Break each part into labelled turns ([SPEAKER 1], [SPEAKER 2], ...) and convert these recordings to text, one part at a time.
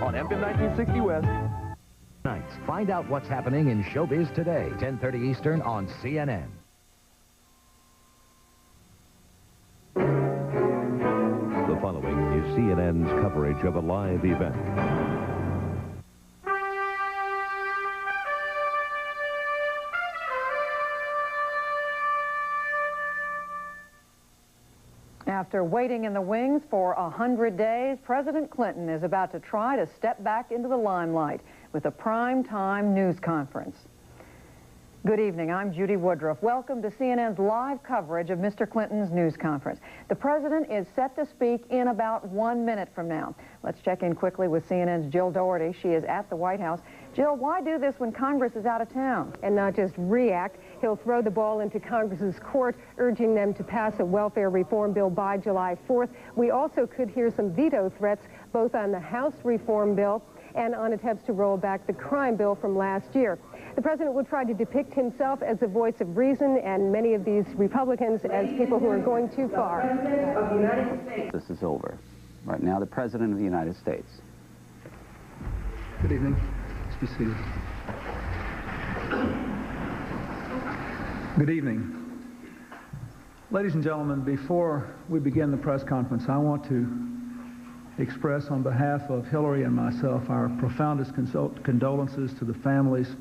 [SPEAKER 1] on FM 1960 West.
[SPEAKER 2] Nights. Find out what's happening in showbiz today, 10:30 Eastern on CNN.
[SPEAKER 3] The following is CNN's coverage of a live event.
[SPEAKER 4] After waiting in the wings for 100 days, President Clinton is about to try to step back into the limelight with a prime-time news conference. Good evening, I'm Judy Woodruff. Welcome to CNN's live coverage of Mr. Clinton's news conference. The president is set to speak in about 1 minute from now. Let's check in quickly with CNN's Jill Doherty. She is at the White House. Jill, why do this when Congress is out of town?
[SPEAKER 5] And not just react, he'll throw the ball into Congress's court, urging them to pass a welfare reform bill by July 4th. We also could hear some veto threats, both on the House reform bill and on attempts to roll back the crime bill from last year. The president would try to depict himself as a voice of reason and many of these Republicans as people who are going too far.
[SPEAKER 6] This is over. Right now, the President of the United States.
[SPEAKER 7] Good evening. Let's be seated. Good evening. Ladies and gentlemen, before we begin the press conference, I want to express on behalf of Hillary and myself our profoundest condolences to the families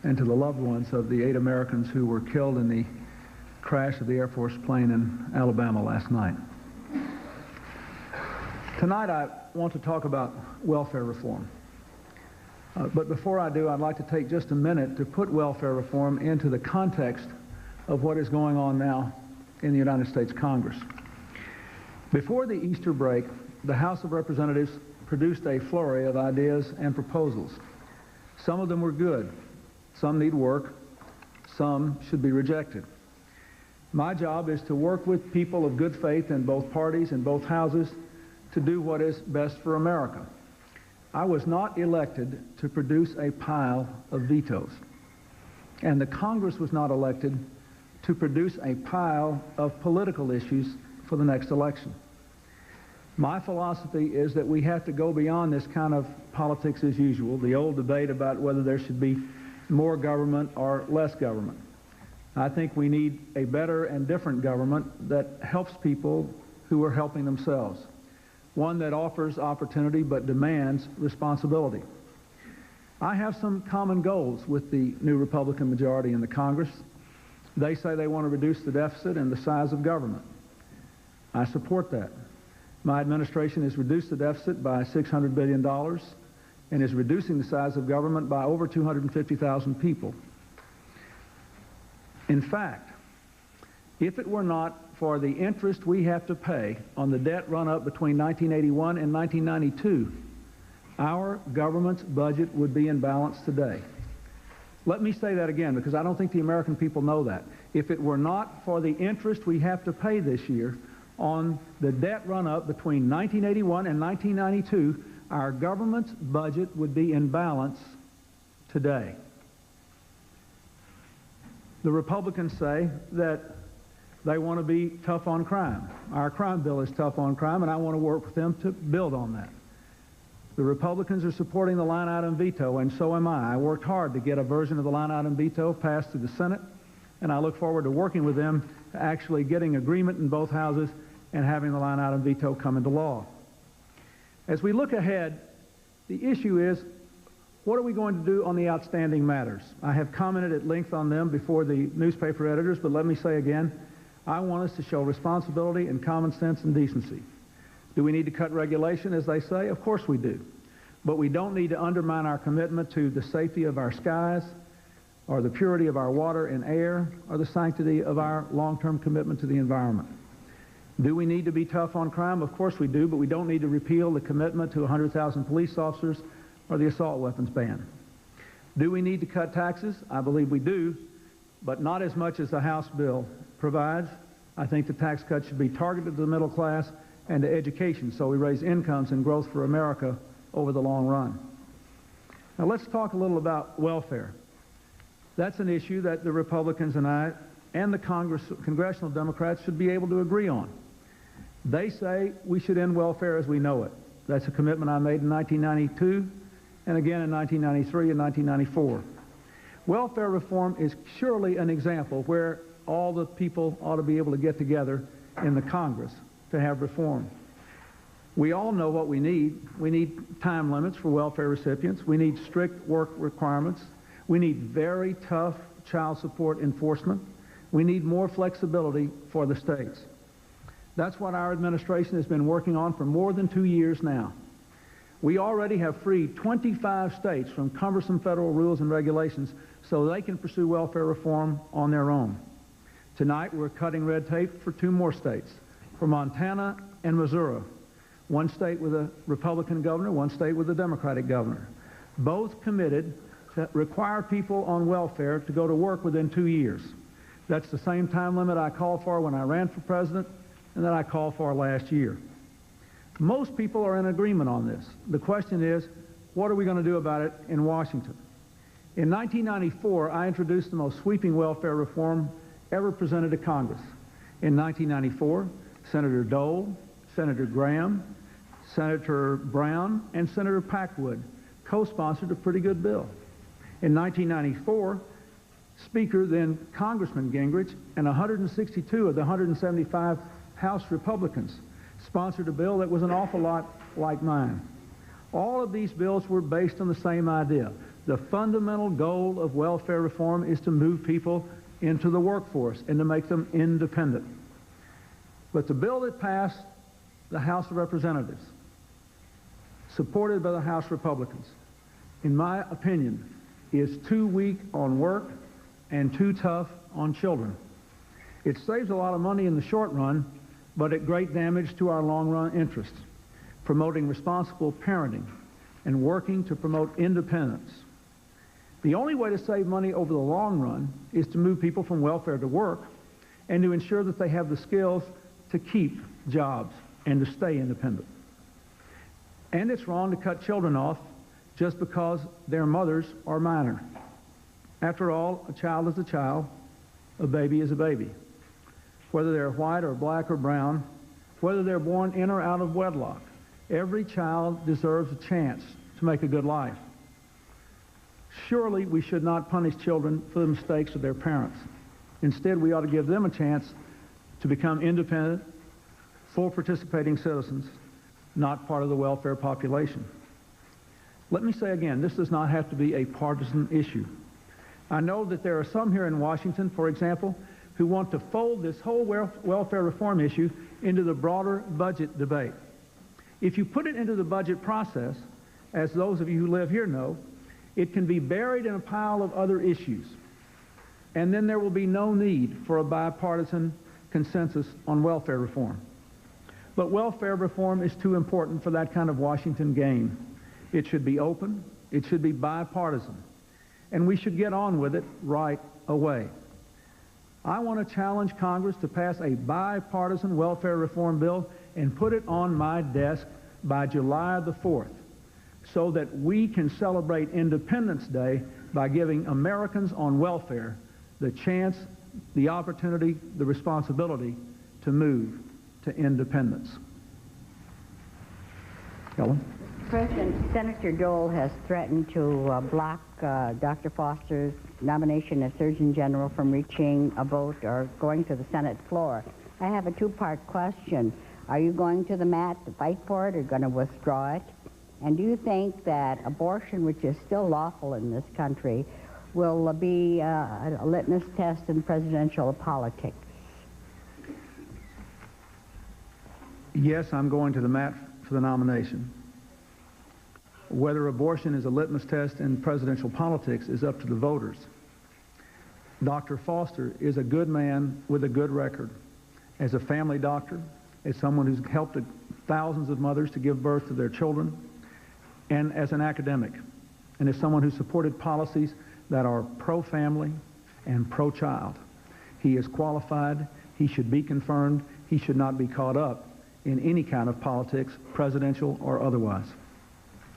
[SPEAKER 7] and to the loved ones of the 8 Americans who were killed in the crash of the Air Force plane in Alabama last night. Tonight I want to talk about welfare reform. But before I do, I'd like to take just a minute to put welfare reform into the context of what is going on now in the United States Congress. Before the Easter break, the House of Representatives produced a flurry of ideas and proposals. Some of them were good. Some need work. Some should be rejected. My job is to work with people of good faith in both parties, in both houses, to do what is best for America. I was not elected to produce a pile of vetoes. And the Congress was not elected to produce a pile of political issues for the next election. My philosophy is that we have to go beyond this kind of politics as usual, the old debate about whether there should be more government or less government. I think we need a better and different government that helps people who are helping themselves, one that offers opportunity but demands responsibility. I have some common goals with the new Republican majority in the Congress. They say they want to reduce the deficit and the size of government. I support that. My administration has reduced the deficit by $600 billion and is reducing the size of government by over 250,000 people. In fact, if it were not for the interest we have to pay on the debt run up between 1981 and 1992, our government's budget would be in balance today. Let me say that again, because I don't think the American people know that. If it were not for the interest we have to pay this year on the debt run-up between 1981 and 1992, our government's budget would be in balance today. The Republicans say that they want to be tough on crime. Our crime bill is tough on crime, and I want to work with them to build on that. The Republicans are supporting the line-item veto, and so am I. I worked hard to get a version of the line-item veto passed through the Senate, and I look forward to working with them to actually getting agreement in both houses and having the line-item veto come into law. As we look ahead, the issue is, what are we going to do on the outstanding matters? I have commented at length on them before the newspaper editors, but let me say again, I want us to show responsibility and common sense and decency. Do we need to cut regulation, as they say? Of course we do. But we don't need to undermine our commitment to the safety of our skies, or the purity of our water and air, or the sanctity of our long-term commitment to the environment. Do we need to be tough on crime? Of course we do, but we don't need to repeal the commitment to 100,000 police officers or the assault weapons ban. Do we need to cut taxes? I believe we do, but not as much as the House bill provides. I think the tax cuts should be targeted to the middle class and to education, so we raise incomes and growth for America over the long run. Now let's talk a little about welfare. That's an issue that the Republicans and I and the congressional Democrats should be able to agree on. They say we should end welfare as we know it. That's a commitment I made in 1992 and again in 1993 and 1994. Welfare reform is surely an example where all the people ought to be able to get together in the Congress to have reform. We all know what we need. We need time limits for welfare recipients. We need strict work requirements. We need very tough child support enforcement. We need more flexibility for the states. That's what our administration has been working on for more than 2 years now. We already have freed 25 states from cumbersome federal rules and regulations so they can pursue welfare reform on their own. Tonight, we're cutting red tape for 2 more states, for Montana and Missouri. One state with a Republican governor, one state with a Democratic governor. Both committed to require people on welfare to go to work within 2 years. That's the same time limit I called for when I ran for president and that I called for last year. Most people are in agreement on this. The question is, what are we going to do about it in Washington? In 1994, I introduced the most sweeping welfare reform ever presented to Congress. In 1994, Senator Dole, Senator Graham, Senator Brown, and Senator Packwood co-sponsored a pretty good bill. In 1994, Speaker, then Congressman Gingrich, and 162 of the 175 House Republicans sponsored a bill that was an awful lot like mine. All of these bills were based on the same idea. The fundamental goal of welfare reform is to move people into the workforce and to make them independent. But the bill that passed the House of Representatives, supported by the House Republicans, in my opinion, is too weak on work and too tough on children. It saves a lot of money in the short run, but at great damage to our long-run interests, promoting responsible parenting and working to promote independence. The only way to save money over the long run is to move people from welfare to work and to ensure that they have the skills to keep jobs and to stay independent. And it's wrong to cut children off just because their mothers are minor. After all, a child is a child, a baby is a baby. Whether they're white or black or brown, whether they're born in or out of wedlock, every child deserves a chance to make a good life. Surely we should not punish children for the mistakes of their parents. Instead, we ought to give them a chance to become independent, full participating citizens, not part of the welfare population. Let me say again, this does not have to be a partisan issue. I know that there are some here in Washington, for example, who want to fold this whole welfare reform issue into the broader budget debate. If you put it into the budget process, as those of you who live here know, it can be buried in a pile of other issues, and then there will be no need for a bipartisan consensus on welfare reform. But welfare reform is too important for that kind of Washington game. It should be open, it should be bipartisan, and we should get on with it right away. I want to challenge Congress to pass a bipartisan welfare reform bill and put it on my desk by July the 4th so that we can celebrate Independence Day by giving Americans on welfare the chance, the opportunity, the responsibility to move to independence. Ellen?
[SPEAKER 1] President, Senator Dole has threatened to block Dr. Foster's nomination as Surgeon General from reaching a vote or going to the Senate floor. I have a two-part question. Are you going to the mat to fight for it or going to withdraw it? And do you think that abortion, which is still lawful in this country, will be a litmus test in presidential politics?
[SPEAKER 7] Yes, I'm going to the mat for the nomination. Whether abortion is a litmus test in presidential politics is up to the voters. Dr. Foster is a good man with a good record. As a family doctor, as someone who's helped thousands of mothers to give birth to their children, and as an academic, and as someone who supported policies that are pro-family and pro-child. He is qualified, he should be confirmed, he should not be caught up in any kind of politics, presidential or otherwise.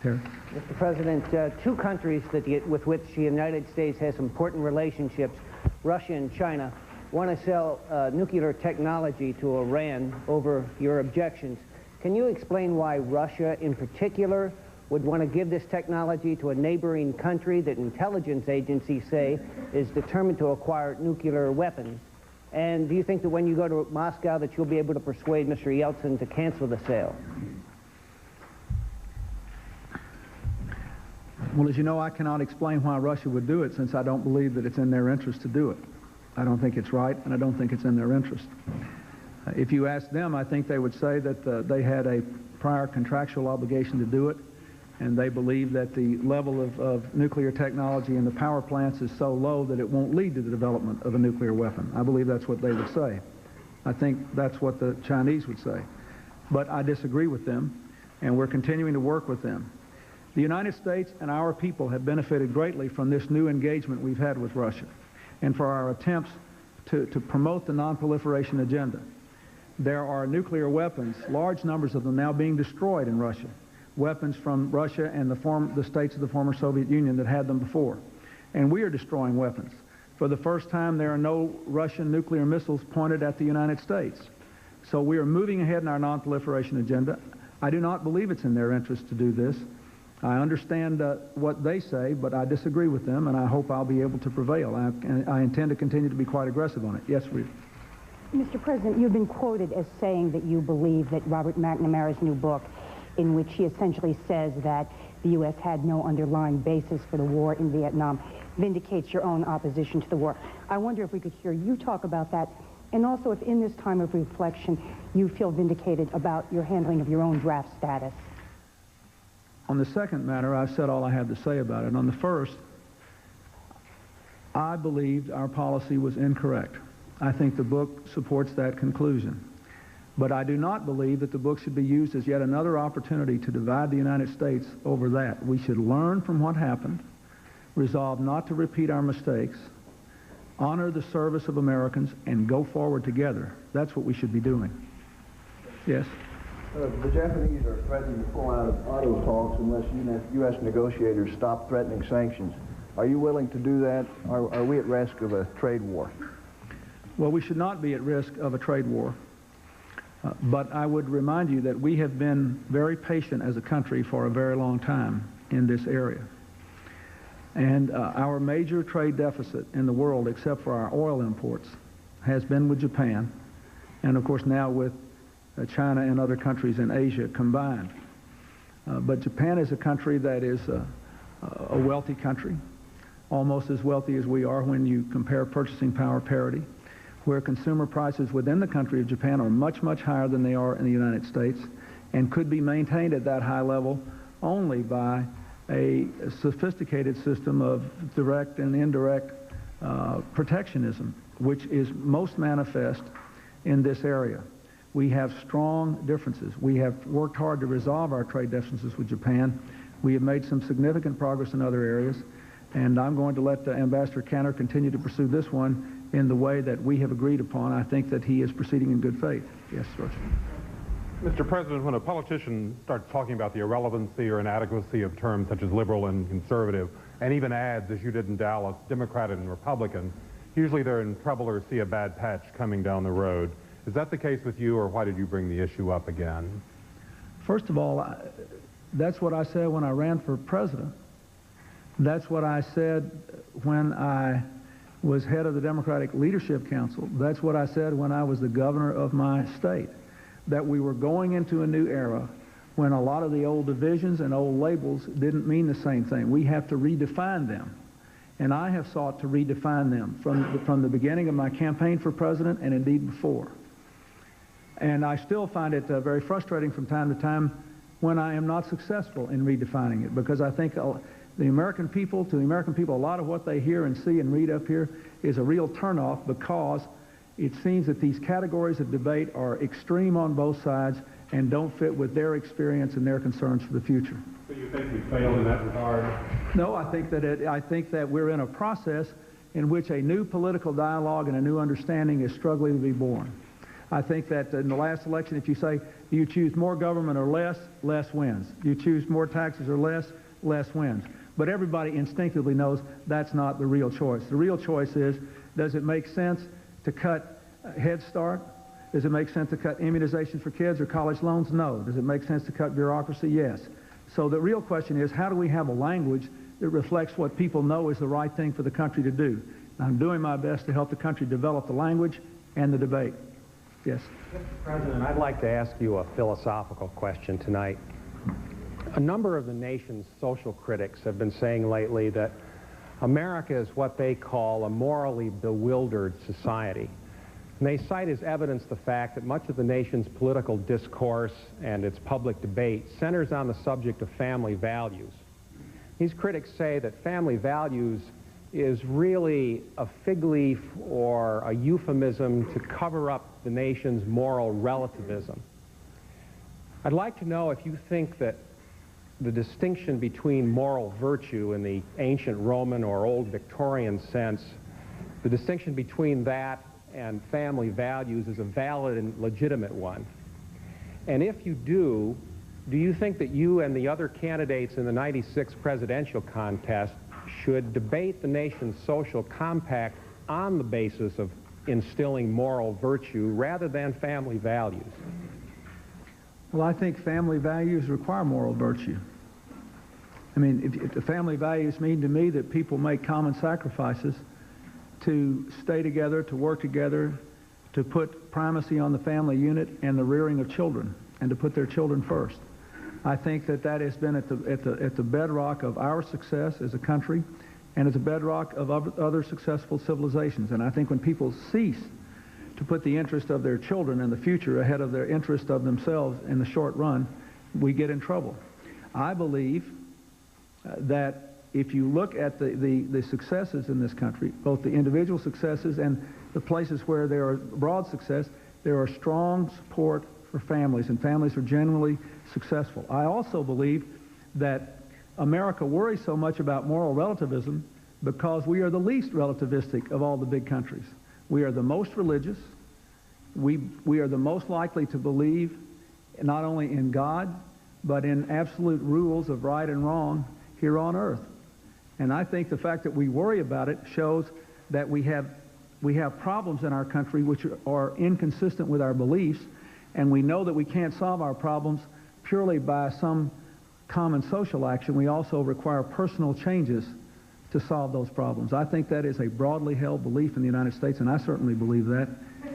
[SPEAKER 7] Terry?
[SPEAKER 8] Mr. President, two countries with which the United States has important relationships, Russia and China, want to sell nuclear technology to Iran over your objections. Can you explain why Russia, in particular, would want to give this technology to a neighboring country that intelligence agencies say is determined to acquire nuclear weapons? And do you think that when you go to Moscow that you'll be able to persuade Mr. Yeltsin to cancel the sale?
[SPEAKER 7] Well, as you know, I cannot explain why Russia would do it, since I don't believe that it's in their interest to do it. I don't think it's right, and I don't think it's in their interest. If you ask them, I think they would say that they had a prior contractual obligation to do it, and they believe that the level of nuclear technology in the power plants is so low that it won't lead to the development of a nuclear weapon. I believe that's what they would say. I think that's what the Chinese would say. But I disagree with them, and we're continuing to work with them. The United States and our people have benefited greatly from this new engagement we've had with Russia, and for our attempts to promote the non-proliferation agenda. There are nuclear weapons, large numbers of them now being destroyed in Russia. Weapons from Russia and the states of the former Soviet Union that had them before. And we are destroying weapons. For the first time, there are no Russian nuclear missiles pointed at the United States. So we are moving ahead in our non-proliferation agenda. I do not believe it's in their interest to do this. I understand what they say, but I disagree with them, and I hope I'll be able to prevail. I intend to continue to be quite aggressive on it. Yes, Rita.
[SPEAKER 9] Mr. President, you've been quoted as saying that you believe that Robert McNamara's new book, in which he essentially says that the U.S. had no underlying basis for the war in Vietnam, vindicates your own opposition to the war. I wonder if we could hear you talk about that, and also if in this time of reflection you feel vindicated about your handling of your own draft status.
[SPEAKER 7] On the second matter, I've said all I have to say about it. On the first, I believed our policy was incorrect. I think the book supports that conclusion. But I do not believe that the book should be used as yet another opportunity to divide the United States over that. We should learn from what happened, resolve not to repeat our mistakes, honor the service of Americans, and go forward together. That's what we should be doing. Yes?
[SPEAKER 10] The Japanese are threatening to pull out of auto talks unless U.S. negotiators stop threatening sanctions. Are you willing to do that? Are we at risk of a trade war?
[SPEAKER 7] Well, we should not be at risk of a trade war. But I would remind you that we have been very patient as a country for a very long time in this area. And our major trade deficit in the world, except for our oil imports, has been with Japan, and of course now with China and other countries in Asia combined. But Japan is a country that is a wealthy country, almost as wealthy as we are when you compare purchasing power parity, where consumer prices within the country of Japan are much, much higher than they are in the United States, and could be maintained at that high level only by a sophisticated system of direct and indirect protectionism, which is most manifest in this area. We have strong differences. We have worked hard to resolve our trade differences with Japan. We have made some significant progress in other areas, and I'm going to let Ambassador Cantor continue to pursue this one in the way that we have agreed upon. I think that he is proceeding in good faith. Yes, sir.
[SPEAKER 11] Mr. President, when a politician starts talking about the irrelevancy or inadequacy of terms such as liberal and conservative, and even adds, as you did in Dallas, Democrat and Republican, usually they're in trouble or see a bad patch coming down the road. Is that the case with you, or why did you bring the issue up again?
[SPEAKER 7] First of all, that's what I said when I ran for president. That's what I said when I was head of the Democratic Leadership Council. That's what I said when I was the governor of my state, that we were going into a new era when a lot of the old divisions and old labels didn't mean the same thing. We have to redefine them. And I have sought to redefine them from the beginning of my campaign for president, and indeed before. And I still find it very frustrating from time to time when I am not successful in redefining it, because I think to the American people, a lot of what they hear and see and read up here is a real turnoff, because it seems that these categories of debate are extreme on both sides and don't fit with their experience and their concerns for the future.
[SPEAKER 11] So you think we failed in that regard?
[SPEAKER 7] No, I think that we're in a process in which a new political dialogue and a new understanding is struggling to be born. I think that in the last election, if you say, do you choose more government or less, less wins. Do you choose more taxes or less, less wins. But everybody instinctively knows that's not the real choice. The real choice is, does it make sense to cut Head Start? Does it make sense to cut immunizations for kids or college loans? No. Does it make sense to cut bureaucracy? Yes. So the real question is, how do we have a language that reflects what people know is the right thing for the country to do? And I'm doing my best to help the country develop the language and the debate. Yes.
[SPEAKER 12] Mr. President, I'd like to ask you a philosophical question tonight. A number of the nation's social critics have been saying lately that America is what they call a morally bewildered society. And they cite as evidence the fact that much of the nation's political discourse and its public debate centers on the subject of family values. These critics say that family values is really a fig leaf or a euphemism to cover up the nation's moral relativism. I'd like to know if you think that the distinction between moral virtue in the ancient Roman or old Victorian sense, the distinction between that and family values is a valid and legitimate one. And if you do you think that you and the other candidates in the '96 presidential contest should debate the nation's social compact on the basis of instilling moral virtue rather than family values?
[SPEAKER 7] Well, I think family values require moral virtue. I mean, if the family values mean to me that people make common sacrifices to stay together, to work together, to put primacy on the family unit and the rearing of children, and to put their children first. I think that that has been at the bedrock of our success as a country, and as a bedrock of other successful civilizations. And I think when people cease to put the interest of their children and the future ahead of their interest of themselves in the short run, we get in trouble. I believe that if you look at the successes in this country, both the individual successes and the places where there are broad success, there are strong support for families, and families are generally successful. I also believe that America worries so much about moral relativism because we are the least relativistic of all the big countries. We are the most religious. We are the most likely to believe not only in God, but in absolute rules of right and wrong here on earth. And I think the fact that we worry about it shows that we have problems in our country which are inconsistent with our beliefs, and we know that we can't solve our problems purely by some common social action. We also require personal changes to solve those problems. I think that is a broadly held belief in the United States, and I certainly believe that,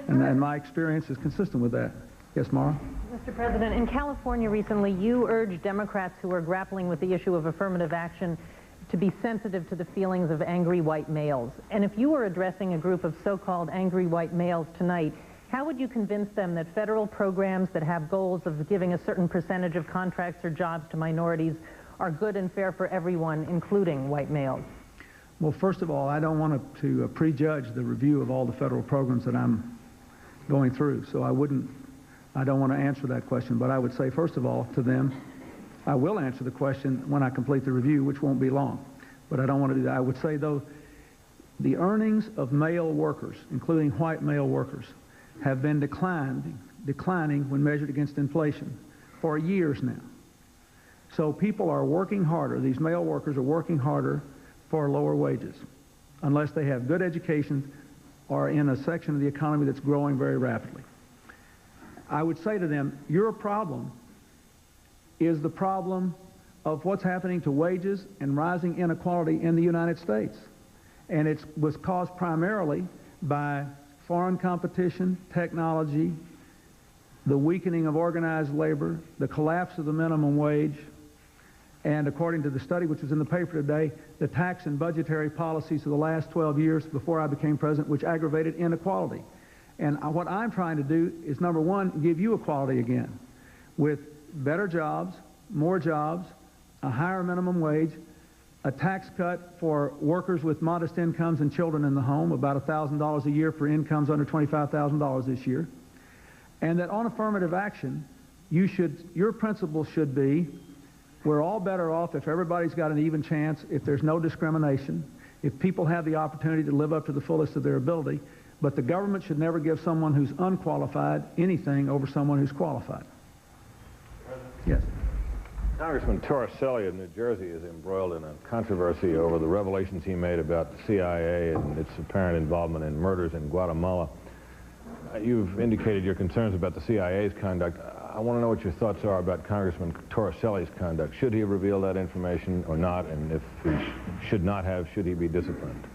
[SPEAKER 7] and my experience is consistent with that. Yes, Mara?
[SPEAKER 13] Mr. President, in California recently, you urged Democrats who are grappling with the issue of affirmative action to be sensitive to the feelings of angry white males. And if you were addressing a group of so-called angry white males tonight, how would you convince them that federal programs that have goals of giving a certain percentage of contracts or jobs to minorities are good and fair for everyone, including white males?
[SPEAKER 7] Well, first of all, I don't want to prejudge the review of all the federal programs that I'm going through, so I don't want to answer that question. But I would say, first of all, to them, I will answer the question when I complete the review, which won't be long. But I don't want to do that. I would say, though, the earnings of male workers, including white male workers, have been declining when measured against inflation for years now. So people are working harder. These male workers are working harder for lower wages, unless they have good education or in a section of the economy that's growing very rapidly. I would say to them, your problem is the problem of what's happening to wages and rising inequality in the United States. And it was caused primarily by foreign competition, technology, the weakening of organized labor, the collapse of the minimum wage, and according to the study which was in the paper today, the tax and budgetary policies of the last 12 years before I became president, which aggravated inequality. And what I'm trying to do is, number one, give you equality again with better jobs, more jobs, a higher minimum wage, a tax cut for workers with modest incomes and children in the home, about $1,000 a year for incomes under $25,000 this year. And that on affirmative action, your principle should be, we're all better off if everybody's got an even chance, if there's no discrimination, if people have the opportunity to live up to the fullest of their ability, but the government should never give someone who's unqualified anything over someone who's qualified. Yes.
[SPEAKER 14] Congressman Torricelli of New Jersey is embroiled in a controversy over the revelations he made about the CIA and its apparent involvement in murders in Guatemala. you've indicated your concerns about the CIA's conduct. I want to know what your thoughts are about Congressman Torricelli's conduct. Should he reveal that information or not? And if he should not have, should he be disciplined?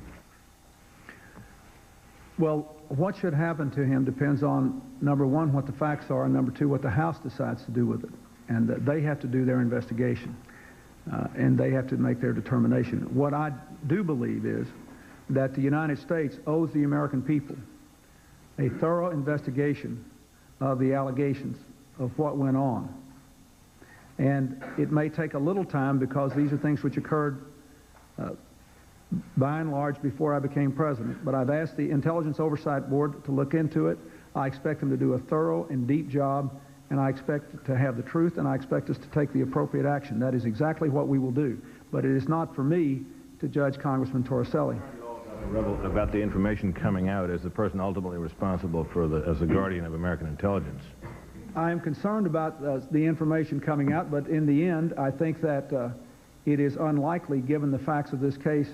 [SPEAKER 7] Well, what should happen to him depends on, number one, what the facts are, and number two, what the House decides to do with it. And they have to do their investigation, and they have to make their determination. What I do believe is that the United States owes the American people a thorough investigation of the allegations of what went on. And it may take a little time because these are things which occurred by and large before I became president. But I've asked the Intelligence Oversight Board to look into it. I expect them to do a thorough and deep job, and I expect to have the truth, and I expect us to take the appropriate action. That is exactly what we will do. But it is not for me to judge Congressman Torricelli.
[SPEAKER 14] About the information coming out as the person ultimately responsible for as the guardian of American intelligence.
[SPEAKER 7] I am concerned about the information coming out, but in the end, I think that it is unlikely, given the facts of this case,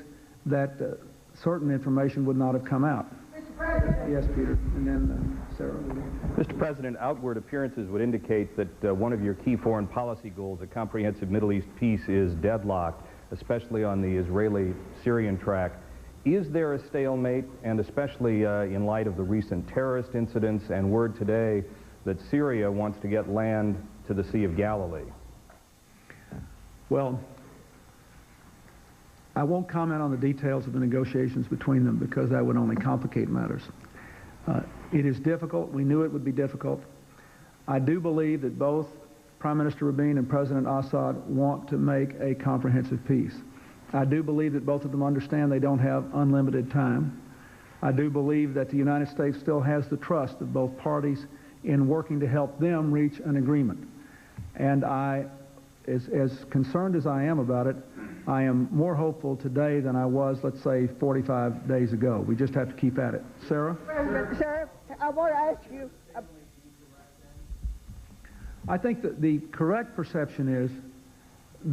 [SPEAKER 7] that certain information would not have come out.
[SPEAKER 15] Mr. President.
[SPEAKER 7] Yes, Peter. And then Sarah.
[SPEAKER 16] Mr. President, outward appearances would indicate that one of your key foreign policy goals, a comprehensive Middle East peace, is deadlocked, especially on the Israeli-Syrian track. Is there a stalemate, and especially in light of the recent terrorist incidents and word today that Syria wants to get land to the Sea of Galilee?
[SPEAKER 7] Well, I won't comment on the details of the negotiations between them because that would only complicate matters. It is difficult. We knew it would be difficult. I do believe that both Prime Minister Rabin and President Assad want to make a comprehensive peace. I do believe that both of them understand they don't have unlimited time. I do believe that the United States still has the trust of both parties in working to help them reach an agreement. And as concerned as I am about it, I am more hopeful today than I was, let's say, 45 days ago. We just have to keep at it. Sarah?
[SPEAKER 15] Sir, I want to ask you.
[SPEAKER 7] I think that the correct perception is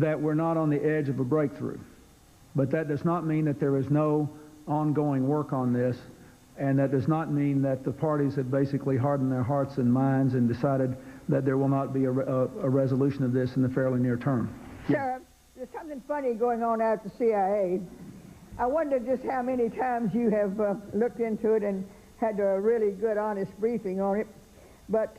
[SPEAKER 7] that we're not on the edge of a breakthrough. But that does not mean that there is no ongoing work on this, and that does not mean that the parties have basically hardened their hearts and minds and decided that there will not be a resolution of this in the fairly near term.
[SPEAKER 15] Sheriff, there's something funny going on out at the CIA. I wonder just how many times you have looked into it and had a really good, honest briefing on it. But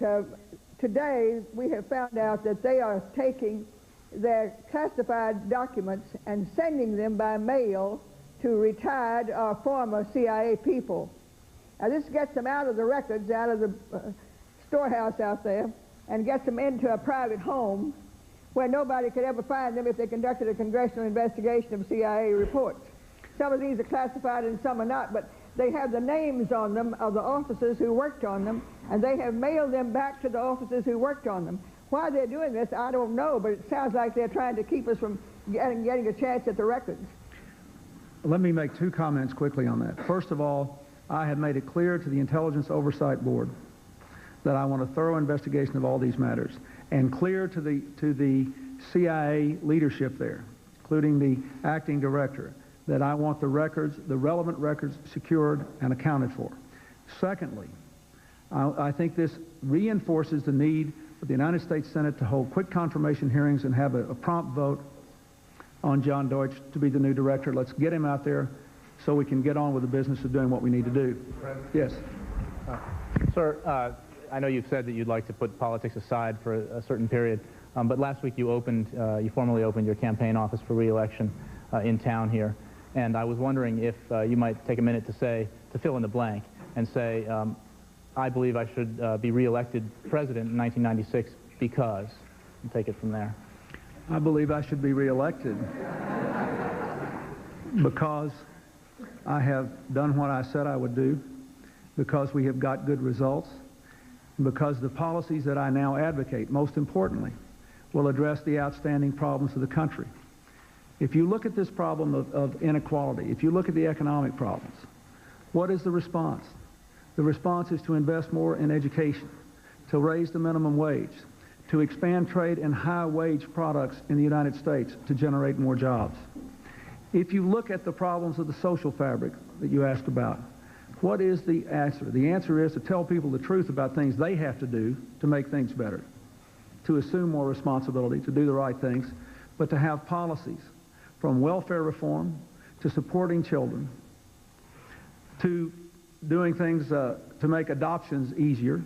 [SPEAKER 15] today we have found out that they are taking their classified documents and sending them by mail to retired or former CIA people. Now this gets them out of the records, out of the storehouse out there, and gets them into a private home where nobody could ever find them if they conducted a congressional investigation of CIA reports. Some of these are classified and some are not, but they have the names on them of the officers who worked on them, and they have mailed them back to the officers who worked on them. Why they're doing this, I don't know, but it sounds like they're trying to keep us from getting a chance at the records.
[SPEAKER 7] Let me make two comments quickly on that. First of all, I have made it clear to the Intelligence Oversight Board that I want a thorough investigation of all these matters, and clear to the CIA leadership there, including the acting director, that I want the records, the relevant records, secured and accounted for. Secondly, I think this reinforces the need for the United States Senate to hold quick confirmation hearings and have a prompt vote on John Deutsch to be the new director. Let's get him out there so we can get on with the business of doing what we need to do. Yes.
[SPEAKER 17] Sir, I know you've said that you'd like to put politics aside for a certain period, but last week you formally opened your campaign office for re-election in town here, and I was wondering if you might take a minute to fill in the blank and say, I believe I should be re-elected president in 1996 because, and take it from there.
[SPEAKER 7] I believe I should be re-elected because I have done what I said I would do, because we have got good results, because the policies that I now advocate, most importantly, will address the outstanding problems of the country. If you look at this problem of inequality, if you look at the economic problems, what is the response? The response is to invest more in education, to raise the minimum wage, to expand trade in high-wage products in the United States to generate more jobs. If you look at the problems of the social fabric that you asked about, What is the answer? The answer is to tell people the truth about things they have to do to make things better, to assume more responsibility, to do the right things, but to have policies from welfare reform to supporting children, to doing things to make adoptions easier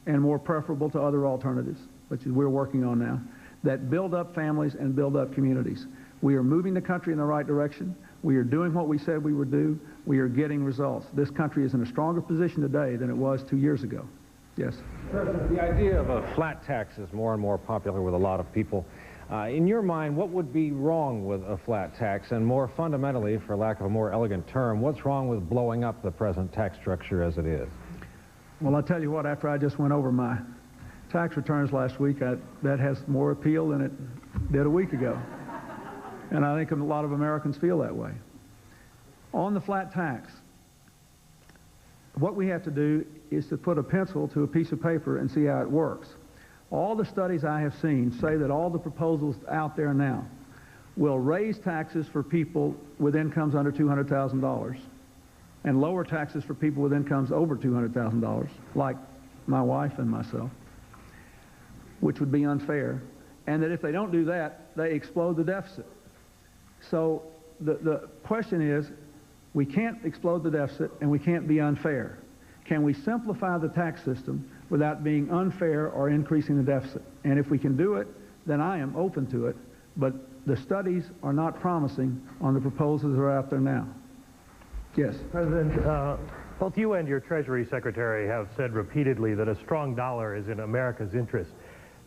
[SPEAKER 7] and more preferable to other alternatives, which we're working on now, that build up families and build up communities. We are moving the country in the right direction. We are doing what we said we would do. We are getting results. This country is in a stronger position today than it was 2 years ago. Yes?
[SPEAKER 14] President, the idea of a flat tax is more and more popular with a lot of people. In your mind, what would be wrong with a flat tax? And more fundamentally, for lack of a more elegant term, what's wrong with blowing up the present tax structure as it is?
[SPEAKER 7] Well, I'll tell you what, after I just went over my tax returns last week, that has more appeal than it did a week ago. And I think a lot of Americans feel that way. On the flat tax, what we have to do is to put a pencil to a piece of paper and see how it works. All the studies I have seen say that all the proposals out there now will raise taxes for people with incomes under $200,000 and lower taxes for people with incomes over $200,000, like my wife and myself, which would be unfair, and that if they don't do that, they explode the deficit. So the question is, we can't explode the deficit and we can't be unfair. Can we simplify the tax system without being unfair or increasing the deficit? And if we can do it, then I am open to it, but the studies are not promising on the proposals that are out there now. Yes?
[SPEAKER 18] President, both you and your Treasury Secretary have said repeatedly that a strong dollar is in America's interest.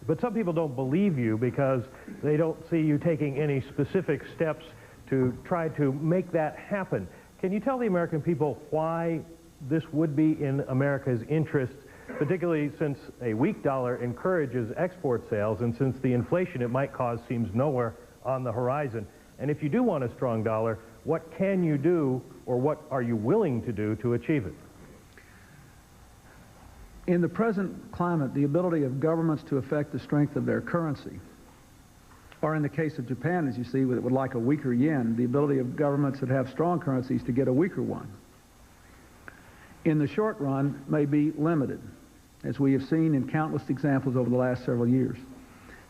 [SPEAKER 18] But some people don't believe you because they don't see you taking any specific steps to try to make that happen. Can you tell the American people why this would be in America's interest, particularly since a weak dollar encourages export sales and since the inflation it might cause seems nowhere on the horizon? And if you do want a strong dollar, what can you do or what are you willing to do to achieve it?
[SPEAKER 7] In the present climate, the ability of governments to affect the strength of their currency, or in the case of Japan, as you see, would like a weaker yen, the ability of governments that have strong currencies to get a weaker one, in the short run may be limited, as we have seen in countless examples over the last several years.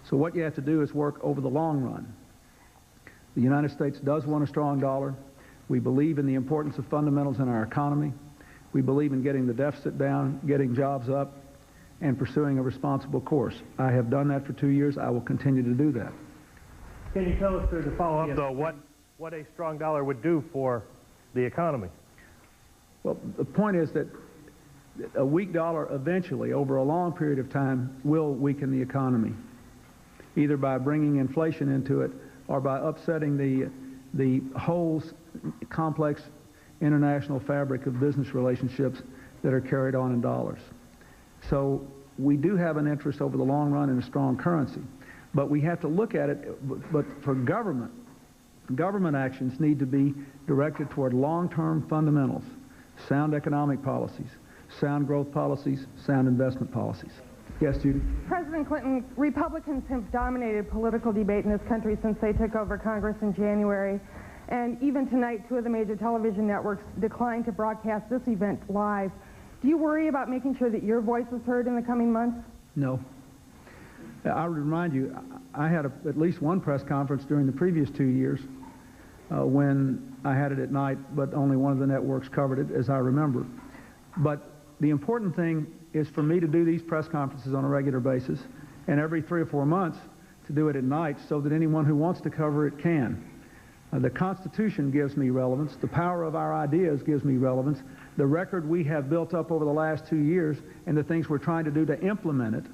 [SPEAKER 7] So what you have to do is work over the long run. The United States does want a strong dollar. We believe in the importance of fundamentals in our economy. We believe in getting the deficit down, getting jobs up, and pursuing a responsible course. I have done that for 2 years. I will continue to do that.
[SPEAKER 18] Can you tell us, sir, to follow up, though, what a strong dollar would do for the economy?
[SPEAKER 7] Well, the point is that a weak dollar eventually, over a long period of time, will weaken the economy, either by bringing inflation into it or by upsetting the whole complex international fabric of business relationships that are carried on in dollars. So we do have an interest over the long run in a strong currency, but we have to look at it, but for government actions need to be directed toward long-term fundamentals, sound economic policies, sound growth policies, sound investment policies. Yes, Judy?
[SPEAKER 19] President Clinton, Republicans have dominated political debate in this country since they took over Congress in January. And even tonight, 2 of the major television networks declined to broadcast this event live. Do you worry about making sure that your voice is heard in the coming months?
[SPEAKER 7] No. I would remind you, I had at least one press conference during the previous 2 years when I had it at night, but only one of the networks covered it, as I remember. But the important thing is for me to do these press conferences on a regular basis, and every 3 or 4 months to do it at night so that anyone who wants to cover it can. The Constitution gives me relevance. The power of our ideas gives me relevance. The record we have built up over the last 2 years and the things we're trying to do to implement it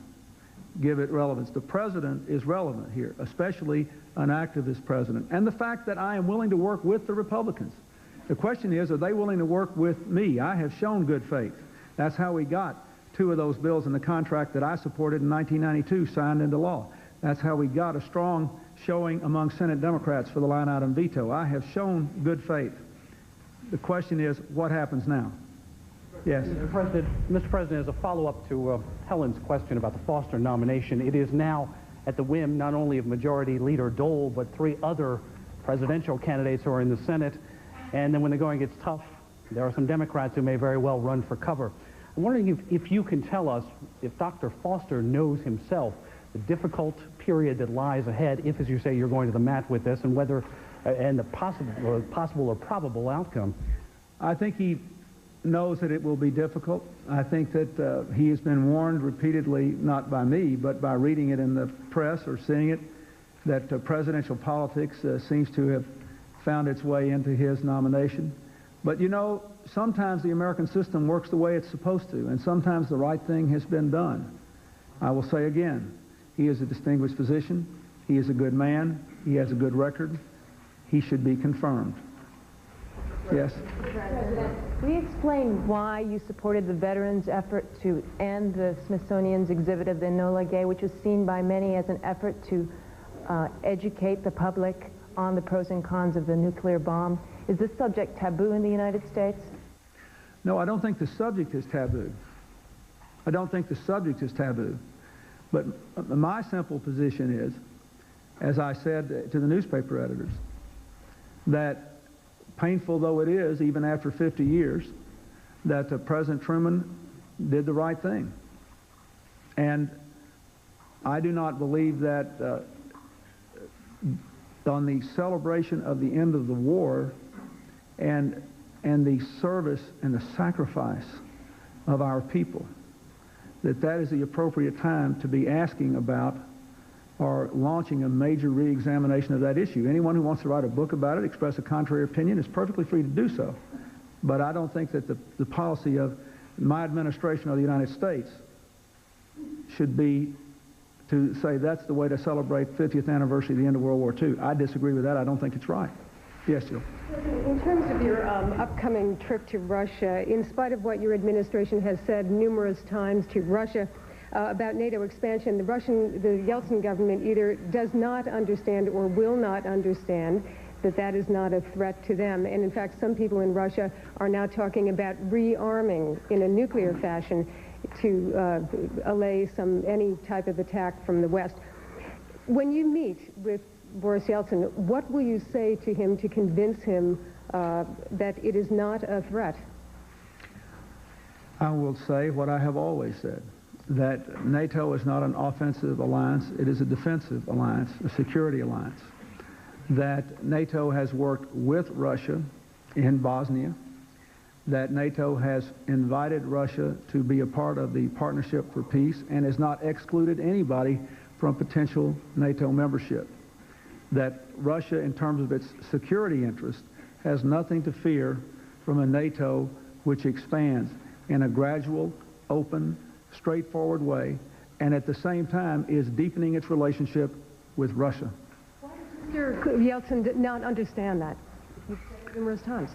[SPEAKER 7] give it relevance. The president is relevant here, especially an activist president. And the fact that I am willing to work with the Republicans. The question is, are they willing to work with me? I have shown good faith. That's how we got 2 of those bills in the contract that I supported in 1992 signed into law. That's how we got a strong showing among Senate Democrats for the line item veto. I have shown good faith. The question is, what happens now? Yes.
[SPEAKER 20] Mr. President, as a follow-up to Helen's question about the Foster nomination, it is now at the whim not only of Majority Leader Dole, but 3 other presidential candidates who are in the Senate. And then when the going gets tough, There are some Democrats who may very well run for cover. I'm wondering if you can tell us if Dr. Foster knows himself the difficult period that lies ahead, if, as you say, you're going to the mat with this, and whether, and the possible or probable outcome.
[SPEAKER 7] I think he knows that it will be difficult. I think that he has been warned repeatedly, not by me, but by reading it in the press or seeing it, that presidential politics seems to have found its way into his nomination. But you know, sometimes the American system works the way it's supposed to, and sometimes the right thing has been done. I will say again, he is a distinguished physician, he is a good man, he has a good record, he should be confirmed. Yes?
[SPEAKER 21] President, will you explain why you supported the veterans' effort to end the Smithsonian's exhibit of the Enola Gay, which was seen by many as an effort to educate the public on the pros and cons of the nuclear bomb? Is this subject taboo in the United States?
[SPEAKER 7] No, I don't think the subject is taboo. I don't think the subject is taboo. But my simple position is, as I said to the newspaper editors, that painful though it is, even after 50 years, that President Truman did the right thing. And I do not believe that on the celebration of the end of the war and the service and the sacrifice of our people, that is the appropriate time to be asking about or launching a major re-examination of that issue. Anyone who wants to write a book about it, express a contrary opinion, is perfectly free to do so. But I don't think that the policy of my administration of the United States should be to say that's the way to celebrate 50th anniversary of the end of World War II. I disagree with that. I don't think it's right. Yes, Jill.
[SPEAKER 5] In terms of your upcoming trip to Russia, in spite of what your administration has said numerous times to Russia about NATO expansion, the Yeltsin government either does not understand or will not understand that that is not a threat to them. And in fact, some people in Russia are now talking about rearming in a nuclear fashion to allay any type of attack from the West. When you meet with Boris Yeltsin, what will you say to him to convince him that it is not a threat?
[SPEAKER 7] I will say what I have always said, that NATO is not an offensive alliance, it is a defensive alliance, a security alliance. That NATO has worked with Russia in Bosnia, that NATO has invited Russia to be a part of the Partnership for Peace and has not excluded anybody from potential NATO membership. That Russia, in terms of its security interest, has nothing to fear from a NATO which expands in a gradual, open, straightforward way, and at the same time is deepening its relationship with Russia.
[SPEAKER 5] Why does Mr. Yeltsin not understand that? You've said it numerous times.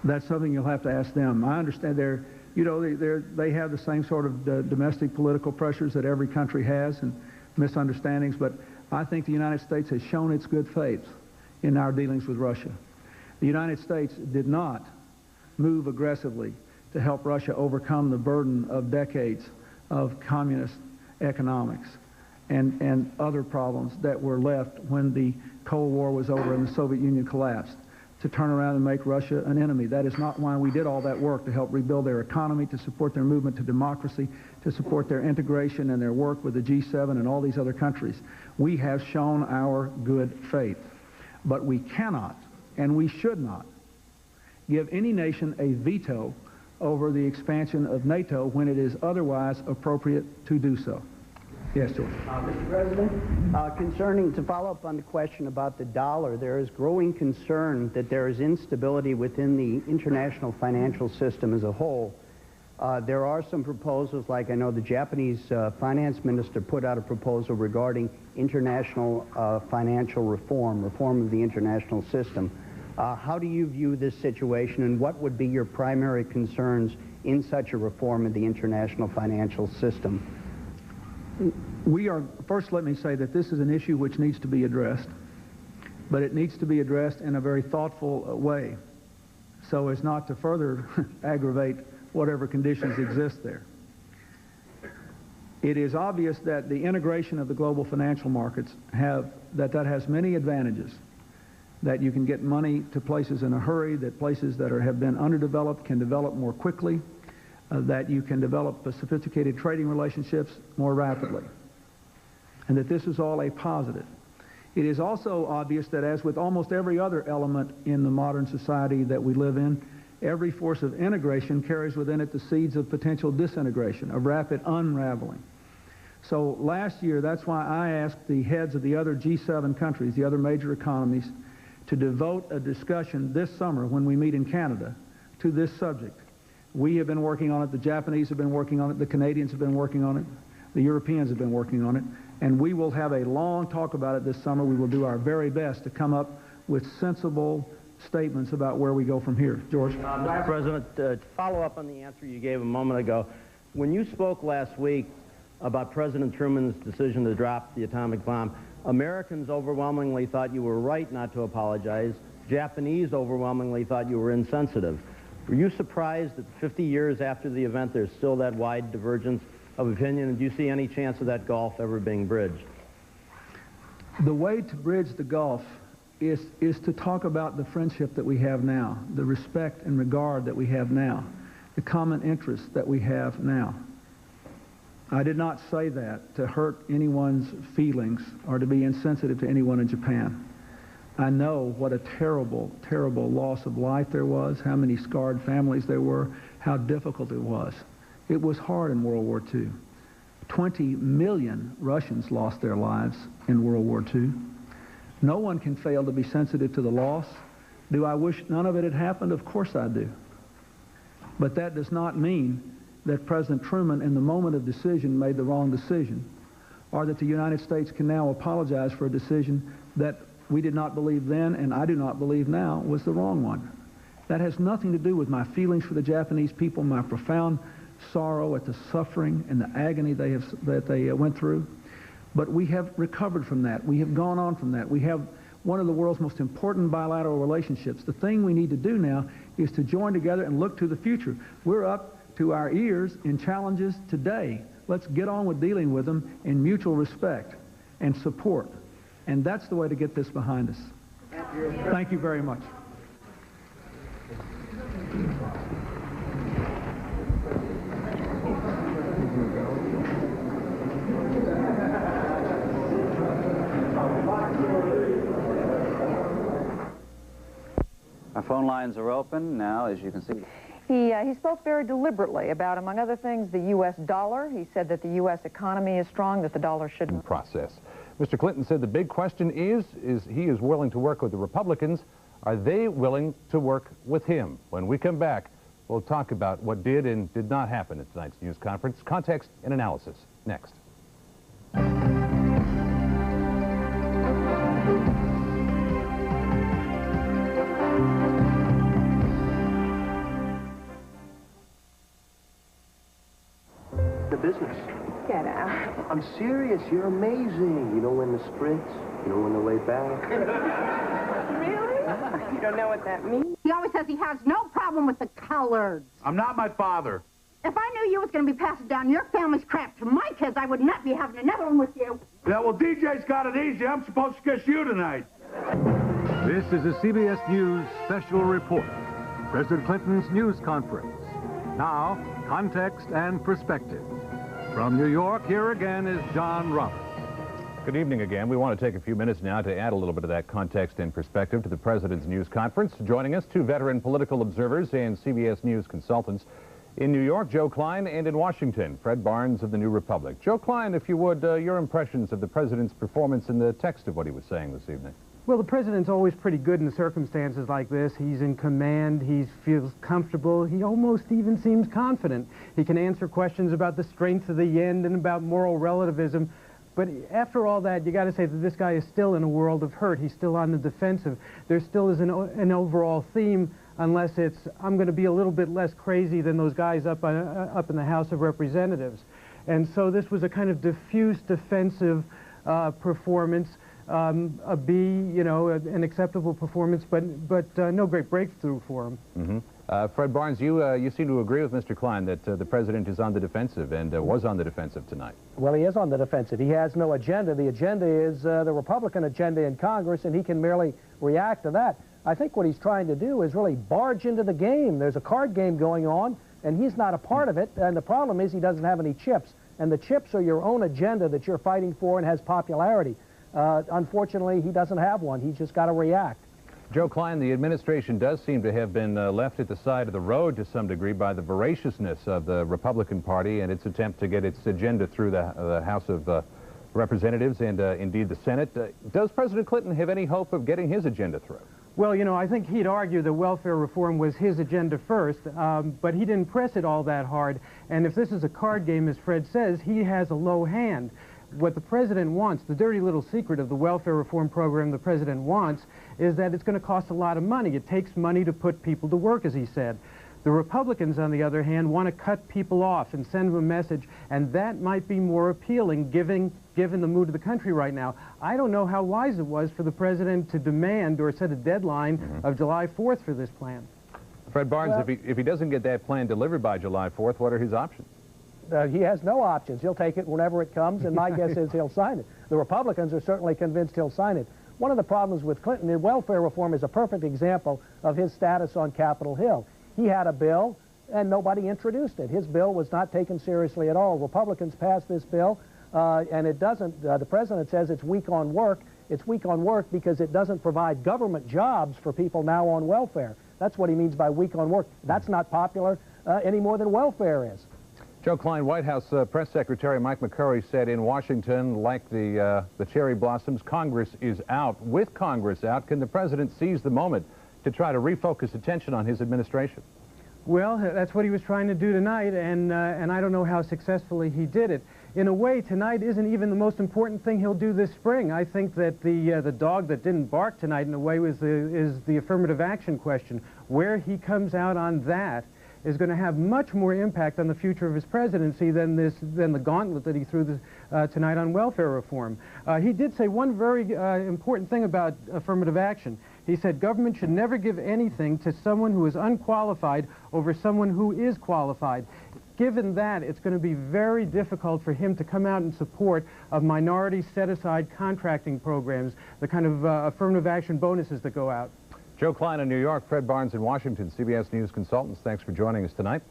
[SPEAKER 7] That's something you'll have to ask them. I understand they have the same sort of domestic political pressures that every country has and misunderstandings, but I think the United States has shown its good faith in our dealings with Russia. The United States did not move aggressively to help Russia overcome the burden of decades of communist economics and other problems that were left when the Cold War was over and the Soviet Union collapsed, to turn around and make Russia an enemy. That is not why we did all that work, to help rebuild their economy, to support their movement to democracy, to support their integration and their work with the G7 and all these other countries. We have shown our good faith. But we cannot, and we should not, give any nation a veto over the expansion of NATO when it is otherwise appropriate to do so. Yes, George.
[SPEAKER 22] Mr. President, to follow up on the question about the dollar, there is growing concern that there is instability within the international financial system as a whole. There are some proposals, like I know the Japanese finance minister put out a proposal regarding international financial reform of the international system. How do you view this situation, and what would be your primary concerns in such a reform of the international financial system?
[SPEAKER 7] First let me say that this is an issue which needs to be addressed, but it needs to be addressed in a very thoughtful way so as not to further aggravate whatever conditions exist there. It is obvious that the integration of the global financial markets has many advantages, that you can get money to places in a hurry, that places that have been underdeveloped can develop more quickly, that you can develop sophisticated trading relationships more rapidly, and that this is all a positive. It is also obvious that, as with almost every other element in the modern society that we live in, every force of integration carries within it the seeds of potential disintegration, of rapid unraveling. So last year, that's why I asked the heads of the other G7 countries, the other major economies, to devote a discussion this summer when we meet in Canada to this subject. We have been working on it, the Japanese have been working on it, the Canadians have been working on it, the Europeans have been working on it, and we will have a long talk about it this summer. We will do our very best to come up with sensible statements about where we go from here. George?
[SPEAKER 2] Mr. President, to follow up on the answer you gave a moment ago, when you spoke last week about President Truman's decision to drop the atomic bomb, Americans overwhelmingly thought you were right not to apologize. Japanese overwhelmingly thought you were insensitive. Were you surprised that 50 years after the event there's still that wide divergence of opinion, and do you see any chance of that gulf ever being bridged?
[SPEAKER 7] The way to bridge the gulf is to talk about the friendship that we have now, the respect and regard that we have now, the common interests that we have now. I did not say that to hurt anyone's feelings or to be insensitive to anyone in Japan. I know what a terrible, terrible loss of life there was, how many scarred families there were, how difficult it was. It was hard in World War II. 20 million Russians lost their lives in World War II. No one can fail to be sensitive to the loss. Do I wish none of it had happened? Of course I do. But that does not mean that President Truman, in the moment of decision, made the wrong decision, or that the United States can now apologize for a decision that we did not believe then, and I do not believe now, was the wrong one. That has nothing to do with my feelings for the Japanese people, my profound sorrow at the suffering and the agony that they went through. But we have recovered from that. We have gone on from that. We have one of the world's most important bilateral relationships. The thing we need to do now is to join together and look to the future. We're up to our ears in challenges today. Let's get on with dealing with them in mutual respect and support. And that's the way to get this behind us. Thank you very much.
[SPEAKER 6] Our phone lines are open now, as you can see.
[SPEAKER 4] He spoke very deliberately about, among other things, the U.S. dollar. He said that the U.S. economy is strong, that the dollar shouldn't.
[SPEAKER 14] Process. Mr. Clinton said the big question is he is willing to work with the Republicans. Are they willing to work with him? When we come back, we'll talk about what did and did not happen at tonight's news conference. Context and analysis. Next.
[SPEAKER 3] Business.
[SPEAKER 21] Get out.
[SPEAKER 3] I'm serious. You're amazing. You know when to sprint. You know when to lay back.
[SPEAKER 21] Really? You don't know what that means?
[SPEAKER 23] He always says he has no problem with the coloreds.
[SPEAKER 3] I'm not my father.
[SPEAKER 23] If I knew you was going to be passing down your family's crap to my kids, I would not be having another one with you.
[SPEAKER 3] Yeah, well, DJ's got it easy. I'm supposed to kiss you tonight.
[SPEAKER 24] This is a CBS News special report. President Clinton's news conference. Now, context and perspective. From New York, here again is John Roberts.
[SPEAKER 14] Good evening again. We want to take a few minutes now to add a little bit of that context and perspective to the President's news conference. Joining us, two veteran political observers and CBS News consultants. In New York, Joe Klein, and in Washington, Fred Barnes of the New Republic. Joe Klein, if you would, your impressions of the President's performance in the text of what he was saying this evening.
[SPEAKER 8] Well, the President's always pretty good in circumstances like this. He's in command. He feels comfortable. He almost even seems confident. He can answer questions about the strength of the yen and about moral relativism. But after all that, you got to say that this guy is still in a world of hurt. He's still on the defensive. There still is an overall theme, unless it's, I'm going to be a little bit less crazy than those guys up in the House of Representatives. And so this was a kind of diffuse defensive performance. A B, you know, an acceptable performance, but no great breakthrough for him.
[SPEAKER 14] Mm-hmm.
[SPEAKER 1] Fred Barnes, you seem to agree with Mr. Klein that the president is on the defensive and was on the defensive tonight.
[SPEAKER 9] Well, he is on the defensive. He has no agenda. The agenda is the Republican agenda in Congress, and he can merely react to that. I think what he's trying to do is really barge into the game. There's a card game going on, and he's not a part of it, and the problem is he doesn't have any chips. And the chips are your own agenda that you're fighting for and has popularity. Unfortunately, he doesn't have one. He's just got to react.
[SPEAKER 1] Joe Klein, the administration does seem to have been left at the side of the road to some degree by the voraciousness of the Republican Party and its attempt to get its agenda through the House of Representatives and indeed the Senate. Does President Clinton have any hope of getting his agenda through?
[SPEAKER 10] Well, you know, I think he'd argue that welfare reform was his agenda first, but he didn't press it all that hard. And if this is a card game, as Fred says, he has a low hand. What the president wants, the dirty little secret of the welfare reform program the president wants, is that it's going to cost a lot of money. It takes money to put people to work, as he said. The Republicans, on the other hand, want to cut people off and send them a message, and that might be more appealing given the mood of the country right now. I don't know how wise it was for the president to demand or set a deadline of July 4th for this plan.
[SPEAKER 1] Fred Barnes, well, if he doesn't get that plan delivered by July 4th, what are his options?
[SPEAKER 9] He has no options. He'll take it whenever it comes, and my guess is he'll sign it. The Republicans are certainly convinced he'll sign it. One of the problems with Clinton in welfare reform is a perfect example of his status on Capitol Hill. He had a bill, and nobody introduced it. His bill was not taken seriously at all. Republicans passed this bill, and it doesn't, the president says it's weak on work. It's weak on work because it doesn't provide government jobs for people now on welfare. That's what he means by weak on work. That's not popular any more than welfare is.
[SPEAKER 1] Joe Klein, White House Press Secretary Mike McCurry said in Washington, like the cherry blossoms, Congress is out. With Congress out, can the president seize the moment to try to refocus attention on his administration?
[SPEAKER 10] Well, that's what he was trying to do tonight, and I don't know how successfully he did it. In a way, tonight isn't even the most important thing he'll do this spring. I think that the dog that didn't bark tonight, in a way, is the affirmative action question. Where he comes out on that is going to have much more impact on the future of his presidency than the gauntlet that he threw tonight on welfare reform. He did say one very important thing about affirmative action. He said government should never give anything to someone who is unqualified over someone who is qualified. Given that, it's going to be very difficult for him to come out in support of minority set-aside contracting programs, the kind of affirmative action bonuses that go out.
[SPEAKER 1] Joe Klein in New York, Fred Barnes in Washington, CBS News consultants. Thanks for joining us tonight.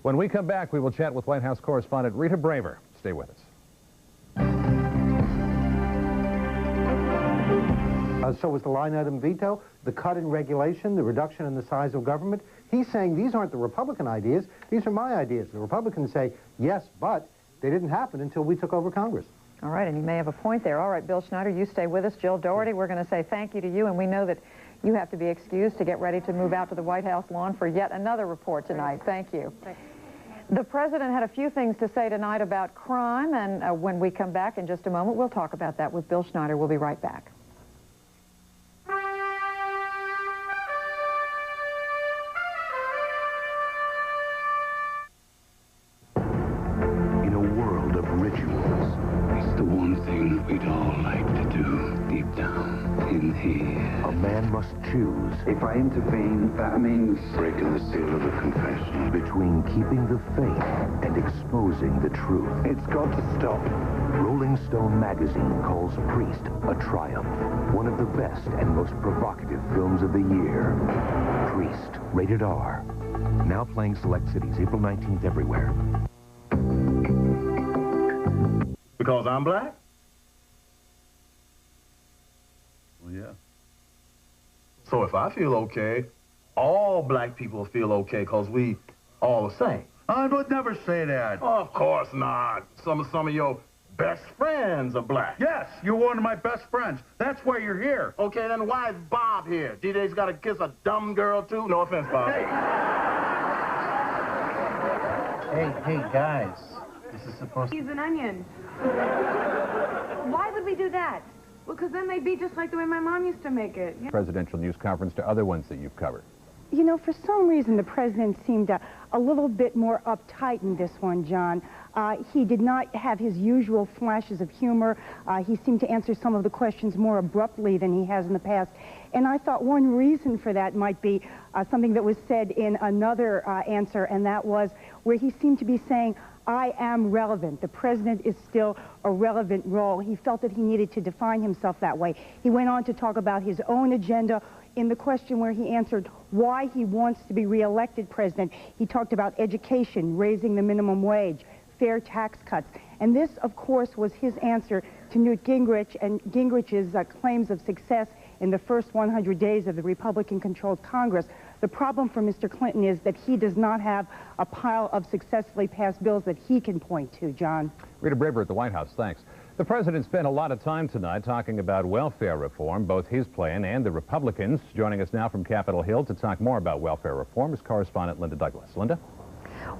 [SPEAKER 1] When we come back, we will chat with White House correspondent Rita Braver. Stay with us.
[SPEAKER 11] So was the line item veto, the cut in regulation, the reduction in the size of government. He's saying these aren't the Republican ideas, these are my ideas. The Republicans say, yes, but they didn't happen until we took over Congress.
[SPEAKER 4] All right, and you may have a point there. All right, Bill Schneider, you stay with us. Jill Doherty, we're going to say thank you to you, and we know that you have to be excused to get ready to move out to the White House lawn for yet another report tonight. Thank you. The president had a few things to say tonight about crime, and when we come back in just a moment, we'll talk about that with Bill Schneider. We'll be right back.
[SPEAKER 25] In a world of rituals, it's the one thing we'd all like to do deep down in here.
[SPEAKER 3] A man must choose.
[SPEAKER 25] If I intervene, that means breaking the seal of the confession.
[SPEAKER 3] Between keeping the faith and exposing the truth.
[SPEAKER 25] It's got to stop.
[SPEAKER 3] Rolling Stone magazine calls Priest a triumph. One of the best and most provocative films of the year. Priest, rated R. Now playing select cities April 19th everywhere.
[SPEAKER 26] Because I'm black? Well, yeah. So if I feel okay, all black people feel okay because we all the same. I would never say that. Oh, of course not. Some of your best friends are black. Yes, you're one of my best friends. That's why you're here. Okay, then why is Bob here? DJ's got to kiss a dumb girl, too? No offense, Bob.
[SPEAKER 27] Hey, guys. This is supposed to...
[SPEAKER 19] He's an onion.
[SPEAKER 21] Why would we do that?
[SPEAKER 19] Well, because then they'd be just like the way my mom used to make it. Yeah.
[SPEAKER 1] Presidential news conference to other ones that you've covered.
[SPEAKER 23] You know, for some reason, the president seemed a little bit more uptight in this one, John. He did not have his usual flashes of humor. He seemed to answer some of the questions more abruptly than he has in the past. And I thought one reason for that might be something that was said in another answer, and that was where he seemed to be saying, I am relevant. The president is still a relevant role. He felt that he needed to define himself that way. He went on to talk about his own agenda. In the question where he answered why he wants to be reelected president, he talked about education, raising the minimum wage, fair tax cuts. And this, of course, was his answer to Newt Gingrich and Gingrich's claims of success in the first 100 days of the Republican-controlled Congress. The problem for Mr. Clinton is that he does not have a pile of successfully passed bills that he can point to, John.
[SPEAKER 1] Rita Braber at the White House, thanks. The president spent a lot of time tonight talking about welfare reform, both his plan and the Republicans. Joining us now from Capitol Hill to talk more about welfare reform is correspondent Linda Douglas. Linda?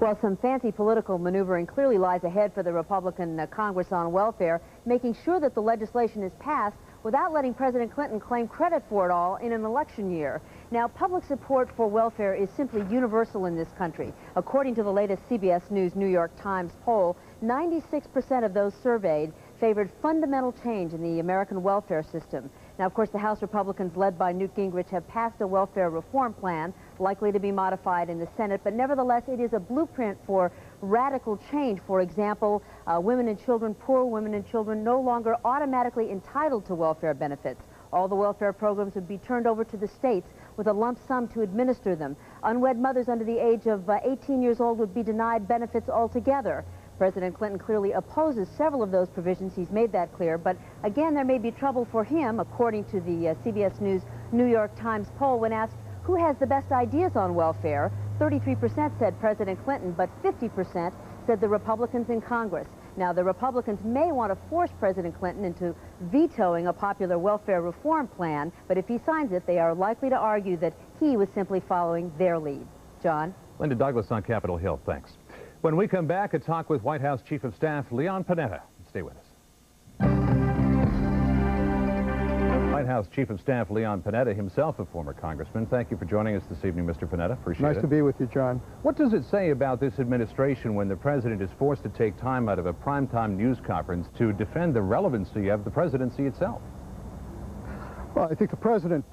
[SPEAKER 12] Well, some fancy political maneuvering clearly lies ahead for the Republican Congress on welfare, making sure that the legislation is passed without letting President Clinton claim credit for it all in an election year. Now, public support for welfare is simply universal in this country. According to the latest CBS News New York Times poll, 96% of those surveyed favored fundamental change in the American welfare system. Now, of course, the House Republicans, led by Newt Gingrich, have passed a welfare reform plan, likely to be modified in the Senate, but nevertheless, it is a blueprint for radical change. For example, women and children, poor women and children, no longer automatically entitled to welfare benefits. All the welfare programs would be turned over to the states with a lump sum to administer them. Unwed mothers under the age of 18 years old would be denied benefits altogether. President Clinton clearly opposes several of those provisions. He's made that clear. But again, there may be trouble for him, according to the CBS News New York Times poll, when asked who has the best ideas on welfare. 33% said President Clinton, but 50% said the Republicans in Congress. Now, the Republicans may want to force President Clinton into vetoing a popular welfare reform plan, but if he signs it, they are likely to argue that he was simply following their lead. John?
[SPEAKER 1] Linda Douglas on Capitol Hill, thanks. When we come back, a talk with White House Chief of Staff Leon Panetta. Stay with us. White House Chief of Staff Leon Panetta, himself a former congressman. Thank you for joining us this evening, Mr. Panetta. Appreciate it.
[SPEAKER 13] Nice to be with you, John.
[SPEAKER 1] What does it say about this administration when the president is forced to take time out of a primetime news conference to defend the relevancy of the presidency itself?
[SPEAKER 13] Well, I think the president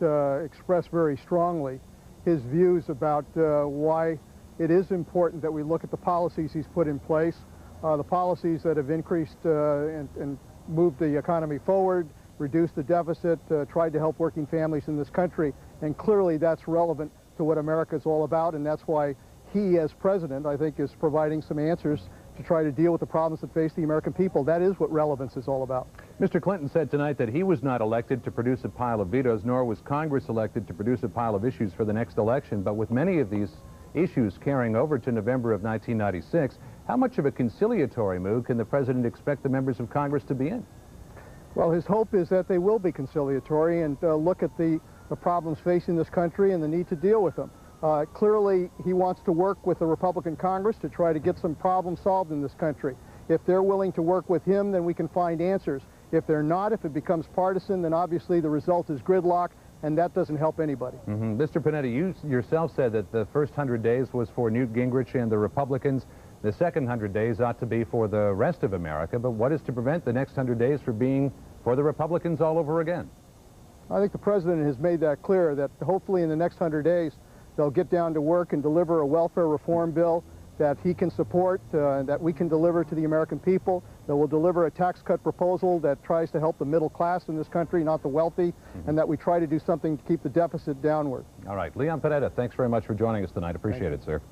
[SPEAKER 13] expressed very strongly his views about why it is important that we look at the policies he's put in place, the policies that have increased and moved the economy forward, reduced the deficit, tried to help working families in this country, and clearly that's relevant to what America is all about, and that's why he, as president, I think, is providing some answers to try to deal with the problems that face the American people. That is what relevance is all about.
[SPEAKER 1] Mr. Clinton said tonight that he was not elected to produce a pile of vetoes, nor was Congress elected to produce a pile of issues for the next election, but with many of these issues carrying over to November of 1996, how much of a conciliatory mood can the president expect the members of Congress to be in?
[SPEAKER 13] Well, his hope is that they will be conciliatory and look at the problems facing this country and the need to deal with them. Clearly, he wants to work with the Republican Congress to try to get some problems solved in this country. If they're willing to work with him, then we can find answers. If they're not, if it becomes partisan, then obviously the result is gridlock, and that doesn't help anybody.
[SPEAKER 1] Mr. Panetta, you yourself said that the first 100 days was for Newt Gingrich and the Republicans. The second 100 days ought to be for the rest of America, but what is to prevent the next 100 days from being for the Republicans all over again?
[SPEAKER 13] I think the president has made that clear, that hopefully in the next 100 days they'll get down to work and deliver a welfare reform bill that he can support, that we can deliver to the American people, that will deliver a tax cut proposal that tries to help the middle class in this country, not the wealthy, and that we try to do something to keep the deficit downward.
[SPEAKER 1] All right. Leon Panetta, thanks very much for joining us tonight. Appreciate it, sir.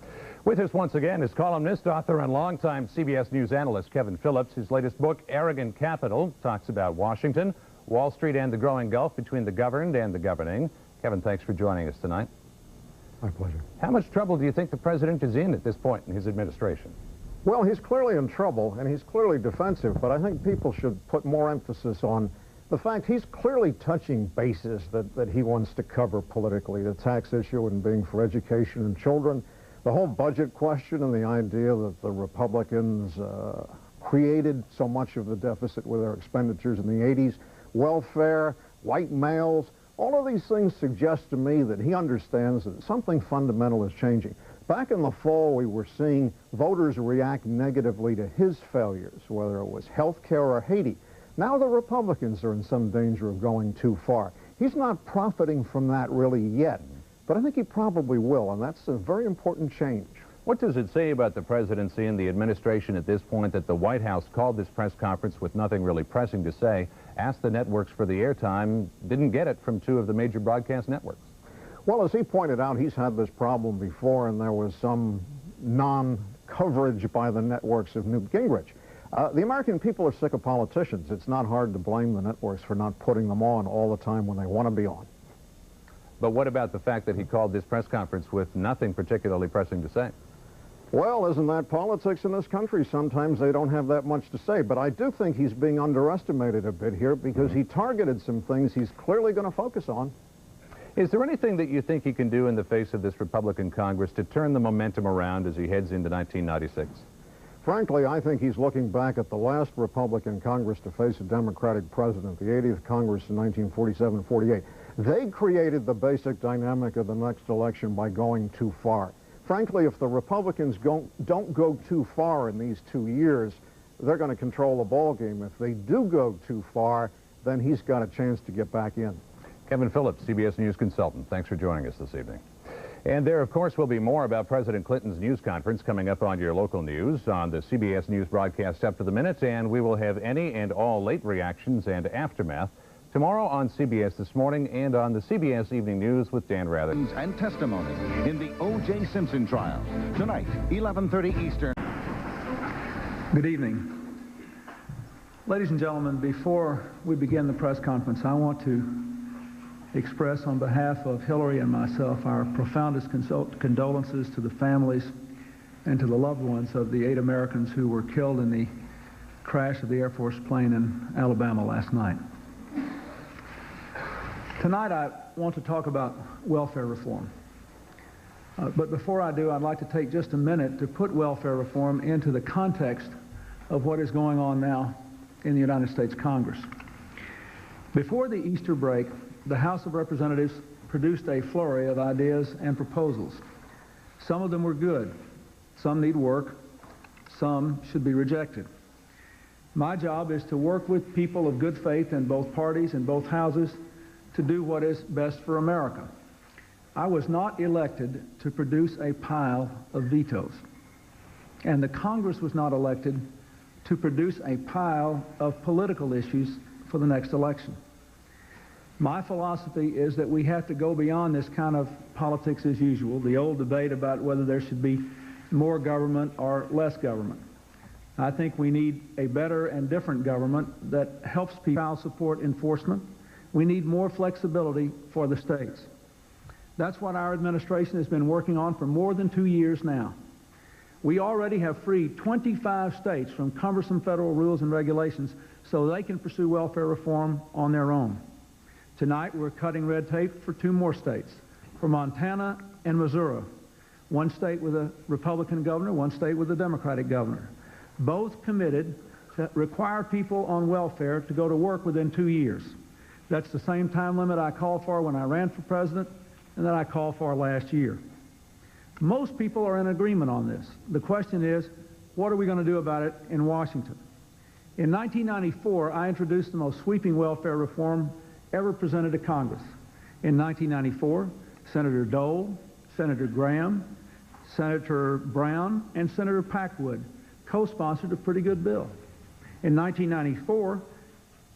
[SPEAKER 1] With us once again is columnist, author, and longtime CBS News analyst Kevin Phillips. His latest book, Arrogant Capital, talks about Washington, Wall Street, and the growing gulf between the governed and the governing. Kevin, thanks for joining us tonight.
[SPEAKER 15] My pleasure.
[SPEAKER 1] How much trouble do you think the president is in at this point in his administration?
[SPEAKER 15] Well, he's clearly in trouble, and he's clearly defensive, but I think people should put more emphasis on the fact he's clearly touching bases that he wants to cover politically, the tax issue and being for education and children, the whole budget question and the idea that the Republicans created so much of the deficit with their expenditures in the 80s, welfare, white males, All of these things suggest to me that he understands that something fundamental is changing. Back in the fall, we were seeing voters react negatively to his failures, whether it was health care or Haiti. Now the Republicans are in some danger of going too far. He's not profiting from that really yet, but I think he probably will, and that's a very important change.
[SPEAKER 1] What does it say about the presidency and the administration at this point that the White House called this press conference with nothing really pressing to say, asked the networks for the airtime, didn't get it from two of the major broadcast networks?
[SPEAKER 15] Well, as he pointed out, he's had this problem before, and there was some non-coverage by the networks of Newt Gingrich. The American people are sick of politicians. It's not hard to blame the networks for not putting them on all the time when they want to be on.
[SPEAKER 1] But what about the fact that he called this press conference with nothing particularly pressing to say?
[SPEAKER 15] Well, isn't that politics in this country? Sometimes they don't have that much to say, but I do think he's being underestimated a bit here because he targeted some things he's clearly going to focus on.
[SPEAKER 1] Is there anything that you think he can do in the face of this Republican Congress to turn the momentum around as he heads into 1996?
[SPEAKER 15] Frankly, I think he's looking back at the last Republican Congress to face a Democratic president, the 80th Congress in 1947-48. They created the basic dynamic of the next election by going too far. Frankly, if the Republicans don't go too far in these 2 years, they're going to control the ball game. If they do go too far, then he's got a chance to get back in.
[SPEAKER 1] Kevin Phillips, CBS News consultant, thanks for joining us this evening. And there, of course, will be more about President Clinton's news conference coming up on your local news on the CBS News broadcast Up to the Minute, and we will have any and all late reactions and aftermath tomorrow on CBS This Morning and on the CBS Evening News with Dan Rather.
[SPEAKER 2] And testimony in the O.J. Simpson trial. Tonight, 11:30 Eastern.
[SPEAKER 7] Good evening. Ladies and gentlemen, before we begin the press conference, I want to express on behalf of Hillary and myself our profoundest condolences to the families and to the loved ones of the 8 Americans who were killed in the crash of the Air Force plane in Alabama last night. Tonight I want to talk about welfare reform. But before I do, I'd like to take just a minute to put welfare reform into the context of what is going on now in the United States Congress. Before the Easter break, the House of Representatives produced a flurry of ideas and proposals. Some of them were good. Some need work. Some should be rejected. My job is to work with people of good faith in both parties and both houses to do what is best for America. I was not elected to produce a pile of vetoes. And the Congress was not elected to produce a pile of political issues for the next election. My philosophy is that we have to go beyond this kind of politics as usual, the old debate about whether there should be more government or less government. I think we need a better and different government that helps people child support enforcement. We need more flexibility for the states. That's what our administration has been working on for more than 2 years now. We already have freed 25 states from cumbersome federal rules and regulations so they can pursue welfare reform on their own. Tonight, we're cutting red tape for 2 more states, for Montana and Missouri. One state with a Republican governor, one state with a Democratic governor. Both committed to require people on welfare to go to work within 2 years. That's the same time limit I called for when I ran for president and that I called for last year. Most people are in agreement on this. The question is, what are we going to do about it in Washington? In 1994, I introduced the most sweeping welfare reform ever presented to Congress. In 1994, Senator Dole, Senator Graham, Senator Brown, and Senator Packwood co-sponsored a pretty good bill. In 1994,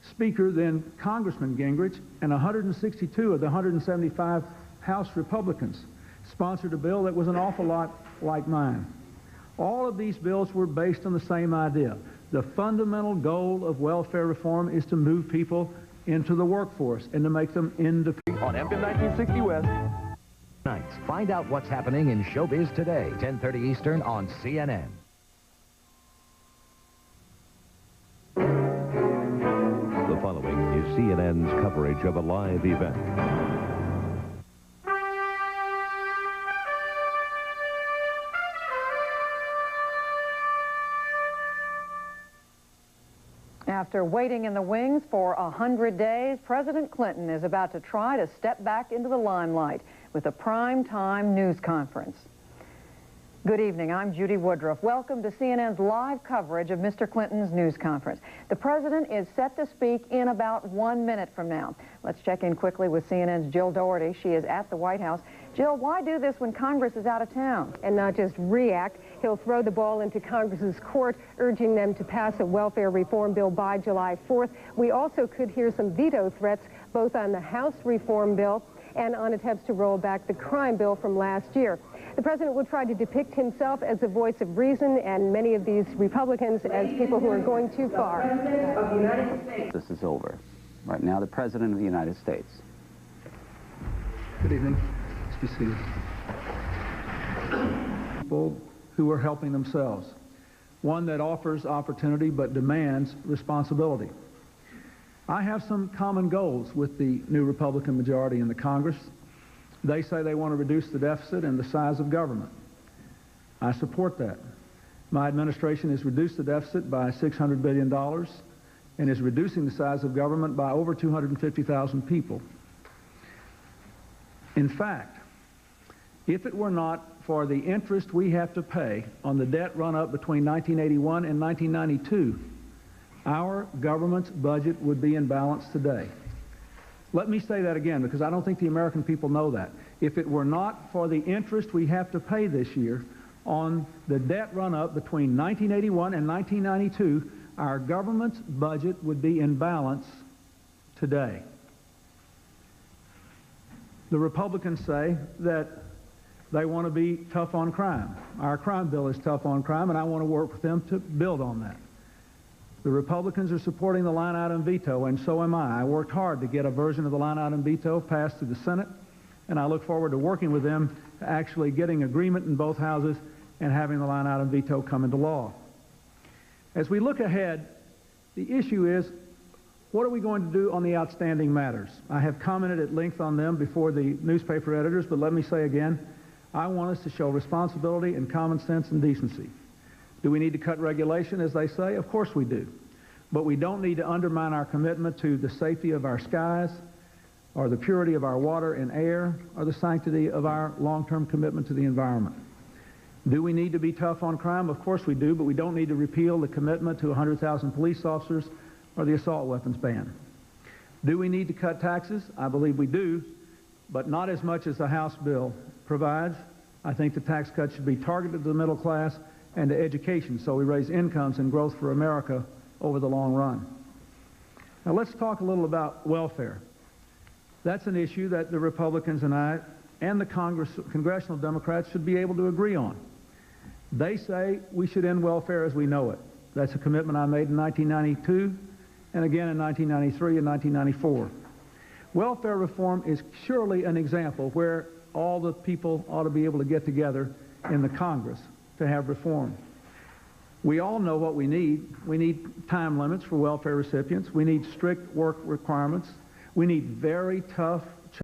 [SPEAKER 7] Speaker, then Congressman Gingrich, and 162 of the 175 House Republicans sponsored a bill that was an awful lot like mine. All of these bills were based on the same idea. The fundamental goal of welfare reform is to move people into the workforce and to make them independent.
[SPEAKER 3] On FM 1960 West. Nights. Find out what's happening in showbiz today, 10:30 Eastern on CNN.
[SPEAKER 5] The following is CNN's coverage of a live event.
[SPEAKER 4] After waiting in the wings for 100 days, President Clinton is about to try to step back into the limelight with a prime-time news conference. Good evening, I'm Judy Woodruff. Welcome to CNN's live coverage of Mr. Clinton's news conference. The president is set to speak in about 1 minute from now. Let's check in quickly with CNN's Jill Doherty. She is at the White House. Jill, why do this when Congress is out of town?
[SPEAKER 6] And not just react, he'll throw the ball into Congress's court, urging them to pass a welfare reform bill by July 4th. We also could hear some veto threats, both on the House reform bill and on attempts to roll back the crime bill from last year. The president will try to depict himself as a voice of reason and many of these Republicans as people who are going too far.
[SPEAKER 16] This is over. Right now, the President of the United States.
[SPEAKER 7] Good evening. Let's be seated. People who are helping themselves. One that offers opportunity but demands responsibility. I have some common goals with the new Republican majority in the Congress. They say they want to reduce the deficit and the size of government. I support that. My administration has reduced the deficit by $600 billion and is reducing the size of government by over 250,000 people. In fact, if it were not for the interest we have to pay on the debt run up between 1981 and 1992, our government's budget would be in balance today. Let me say that again, because I don't think the American people know that. If it were not for the interest we have to pay this year on the debt run-up between 1981 and 1992, our government's budget would be in balance today. The Republicans say that they want to be tough on crime. Our crime bill is tough on crime, and I want to work with them to build on that. The Republicans are supporting the line item veto, and so am I. I worked hard to get a version of the line item veto passed through the Senate, and I look forward to working with them to actually getting agreement in both houses and having the line item veto come into law. As we look ahead, the issue is, what are we going to do on the outstanding matters? I have commented at length on them before the newspaper editors, but let me say again, I want us to show responsibility and common sense and decency. Do we need to cut regulation, as they say? Of course we do. But we don't need to undermine our commitment to the safety of our skies, or the purity of our water and air, or the sanctity of our long-term commitment to the environment. Do we need to be tough on crime? Of course we do, but we don't need to repeal the commitment to 100,000 police officers or the assault weapons ban. Do we need to cut taxes? I believe we do, but not as much as the House bill provides. I think the tax cuts should be targeted to the middle class and to education, so we raise incomes and growth for America over the long run. Now let's talk a little about welfare. That's an issue that the Republicans and I and the congressional Democrats should be able to agree on. They say we should end welfare as we know it. That's a commitment I made in 1992 and again in 1993 and 1994. Welfare reform is surely an example where all the people ought to be able to get together in the Congress to have reform. We all know what we need. We need time limits for welfare recipients. We need strict work requirements. We need very tough